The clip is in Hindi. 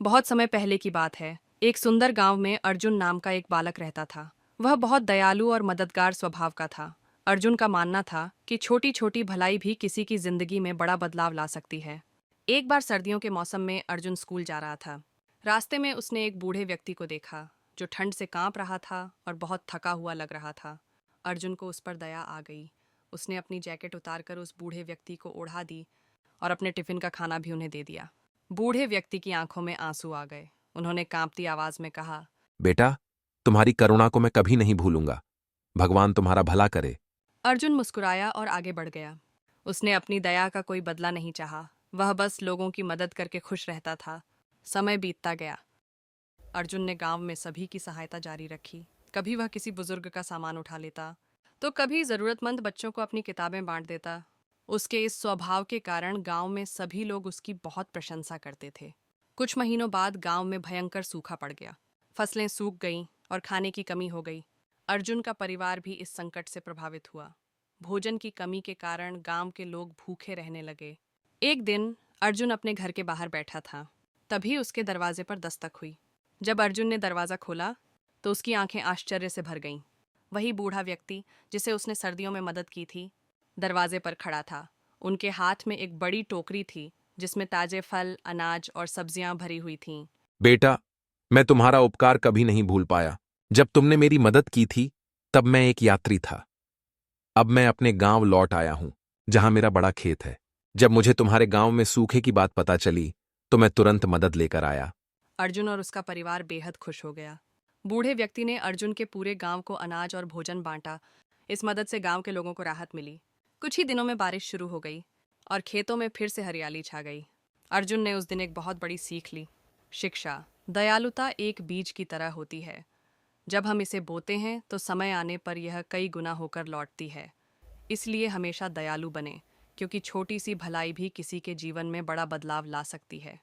बहुत समय पहले की बात है। एक सुंदर गांव में अर्जुन नाम का एक बालक रहता था। वह बहुत दयालु और मददगार स्वभाव का था। अर्जुन का मानना था कि छोटी छोटी भलाई भी किसी की जिंदगी में बड़ा बदलाव ला सकती है। एक बार सर्दियों के मौसम में अर्जुन स्कूल जा रहा था। रास्ते में उसने एक बूढ़े व्यक्ति को देखा जो ठंड से कांप रहा था और बहुत थका हुआ लग रहा था। अर्जुन को उस पर दया आ गई। उसने अपनी जैकेट उतारकर उस बूढ़े व्यक्ति को ओढ़ा दी और अपने टिफिन का खाना भी उन्हें दे दिया। बूढ़े व्यक्ति की आंखों में आंसू आ गए। उन्होंने कांपती आवाज में कहा, बेटा, तुम्हारी करुणा को मैं कभी नहीं भूलूंगा। भगवान तुम्हारा भला करे। अर्जुन मुस्कुराया और आगे बढ़ गया। उसने अपनी दया का कोई बदला नहीं चाहा। वह बस लोगों की मदद करके खुश रहता था। समय बीतता गया। अर्जुन ने गांव में सभी की सहायता जारी रखी। कभी वह किसी बुजुर्ग का सामान उठा लेता, तो कभी जरूरतमंद बच्चों को अपनी किताबें बांट देता। उसके इस स्वभाव के कारण गांव में सभी लोग उसकी बहुत प्रशंसा करते थे। कुछ महीनों बाद गांव में भयंकर सूखा पड़ गया। फसलें सूख गईं और खाने की कमी हो गई। अर्जुन का परिवार भी इस संकट से प्रभावित हुआ। भोजन की कमी के कारण गांव के लोग भूखे रहने लगे। एक दिन अर्जुन अपने घर के बाहर बैठा था। तभी उसके दरवाजे पर दस्तक हुई। जब अर्जुन ने दरवाज़ा खोला तो उसकी आंखें आश्चर्य से भर गईं। वही बूढ़ा व्यक्ति जिसे उसने सर्दियों में मदद की थी, दरवाजे पर खड़ा था। उनके हाथ में एक बड़ी टोकरी थी जिसमें ताजे फल, अनाज और सब्जियां भरी हुई थीं। बेटा, मैं तुम्हारा उपकार कभी नहीं भूल पाया। जब तुमने मेरी मदद की थी, तब मैं एक यात्री था। अब मैं अपने गांव लौट आया हूं, जहां मेरा बड़ा खेत है। जब मुझे तुम्हारे गांव में सूखे की बात पता चली, तो मैं तुरंत मदद लेकर आया। अर्जुन और उसका परिवार बेहद खुश हो गया। बूढ़े व्यक्ति ने अर्जुन के पूरे गांव को अनाज और भोजन बांटा। इस मदद से गांव के लोगों को राहत मिली। कुछ ही दिनों में बारिश शुरू हो गई और खेतों में फिर से हरियाली छा गई। अर्जुन ने उस दिन एक बहुत बड़ी सीख ली। शिक्षा, दयालुता एक बीज की तरह होती है। जब हम इसे बोते हैं तो समय आने पर यह कई गुना होकर लौटती है। इसलिए हमेशा दयालु बने, क्योंकि छोटी सी भलाई भी किसी के जीवन में बड़ा बदलाव ला सकती है।